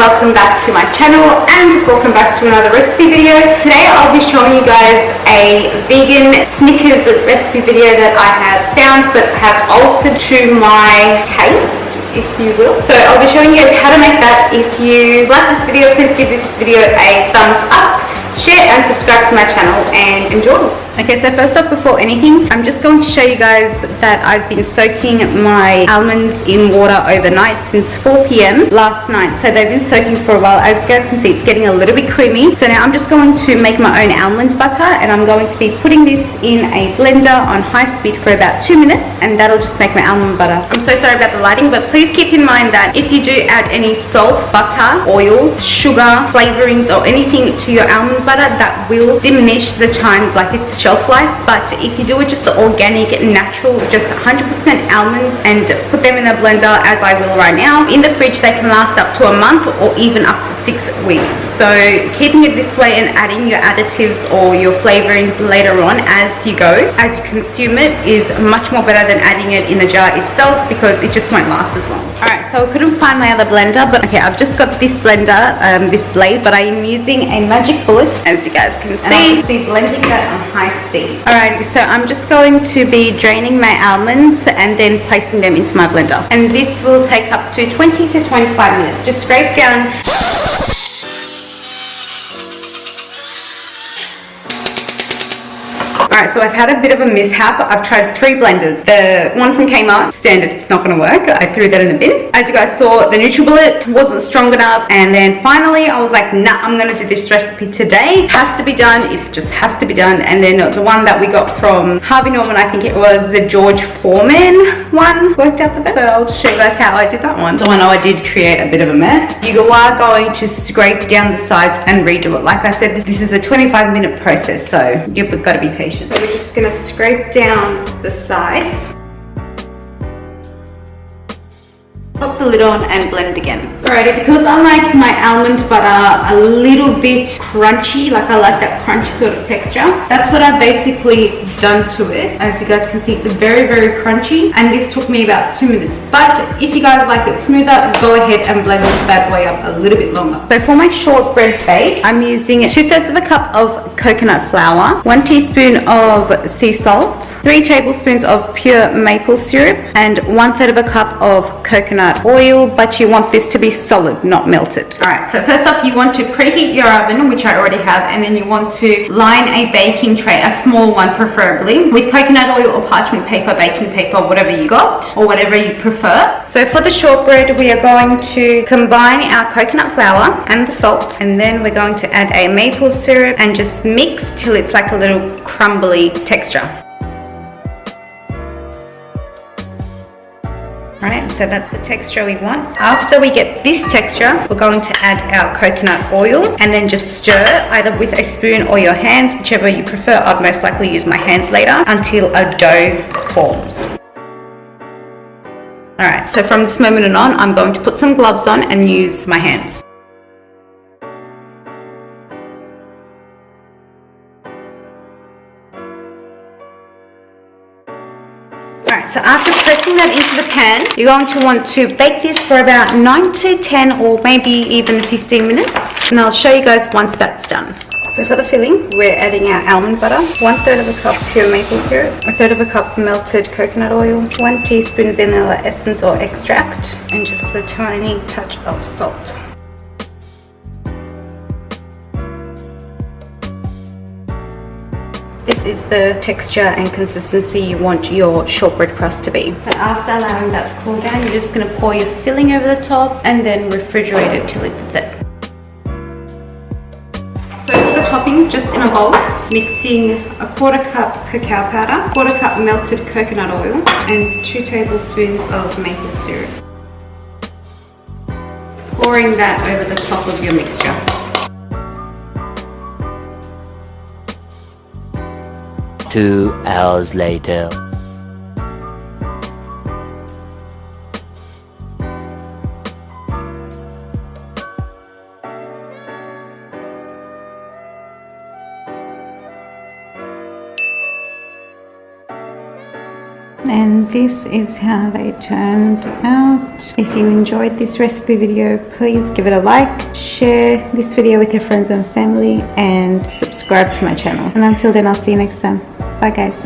welcome back to my channel and welcome back to another recipe video. Today I'll be showing you guys a vegan Snickers recipe video that I have found but have altered to my taste, if you will. So I'll be showing you guys how to make that. If you like this video, please give this video a thumbs up, share and subscribe to my channel and enjoy. Okay, so first off, before anything, I'm just going to show you guys that I've been soaking my almonds in water overnight since 4 p.m. last night. So they've been soaking for a while. As you guys can see, it's getting a little bit creamy. So now I'm just going to make my own almond butter, and I'm going to be putting this in a blender on high speed for about 2 minutes, and that'll just make my almond butter. I'm so sorry about the lighting, but please keep in mind that if you do add any salt, butter, oil, sugar, flavorings or anything to your almond butter, that will diminish the time, like its shelf life. But if you do it just the organic, natural, just 100% almonds and put them in a blender as I will right now, in the fridge they can last up to a month or even up to 6 weeks. So keeping it this way and adding your additives or your flavorings later on as you go, as you consume it, is much more better than adding it in a jar itself, because it just won't last as long. Alright, so I couldn't find my other blender, but okay, I've just got this blender, this blade, but I am using a magic bullet, as you guys can see. I'll just be blending that on high speed. Alright, so I'm just going to be draining my almonds and then placing them into my blender. And this will take up to 20 to 25 minutes. Just scrape down. Alright, so I've had a bit of a mishap. I've tried 3 blenders. The one from Kmart, standard, it's not going to work. I threw that in the bin. As you guys saw, the NutriBullet wasn't strong enough. And then finally, I was like, nah, I'm going to do this recipe today. It has to be done. It just has to be done. And then the one that we got from Harvey Norman, I think it was the George Foreman one, worked out the best. So I'll just show you guys how I did that one. So I know I did create a bit of a mess. You are going to scrape down the sides and redo it. Like I said, this is a 25-minute process, so you've got to be patient. So we're just going to scrape down the sides, pop the lid on and blend again. Alrighty, because I like my almond butter a little bit crunchy, like I like that crunchy sort of texture, that's what I've basically done to it. As you guys can see, it's very, very crunchy, and this took me about 2 minutes. But if you guys like it smoother, go ahead and blend this bad boy up a little bit longer. So for my shortbread bake, I'm using 2/3 of a cup of coconut flour, 1 teaspoon of sea salt, 3 tablespoons of pure maple syrup, and 1/3 of a cup of coconut oil, but you want this to be solid, not melted. Alright, so first off, you want to preheat your oven, which I already have, and then you want to line a baking tray, a small one preferably, with coconut oil or parchment paper, baking paper, whatever you got, or whatever you prefer. So for the shortbread, we are going to combine our coconut flour and the salt, and then we're going to add a maple syrup and just mix till it's like a little crumbly texture. Right, so that's the texture we want. After we get this texture, we're going to add our coconut oil and then just stir either with a spoon or your hands, whichever you prefer. I'd most likely use my hands later, until a dough forms. Alright, so from this moment on, I'm going to put some gloves on and use my hands. Alright, so after pressing that into the pan, you're going to want to bake this for about 9 to 10 or maybe even 15 minutes. And I'll show you guys once that's done. So for the filling, we're adding our almond butter, 1/3 of a cup pure maple syrup, 1/3 of a cup melted coconut oil, 1 teaspoon vanilla essence or extract, and just a tiny touch of salt. This is the texture and consistency you want your shortbread crust to be. And after allowing that to cool down, you're just going to pour your filling over the top and then refrigerate it till it's set. So for the topping, just in a bowl, mixing a 1/4 cup cacao powder, 1/4 cup melted coconut oil, and 2 tablespoons of maple syrup. Pouring that over the top of your mixture. 2 hours later. And this is how they turned out. If you enjoyed this recipe video, please give it a like, share this video with your friends and family, and subscribe to my channel. And until then, I'll see you next time. Bye guys.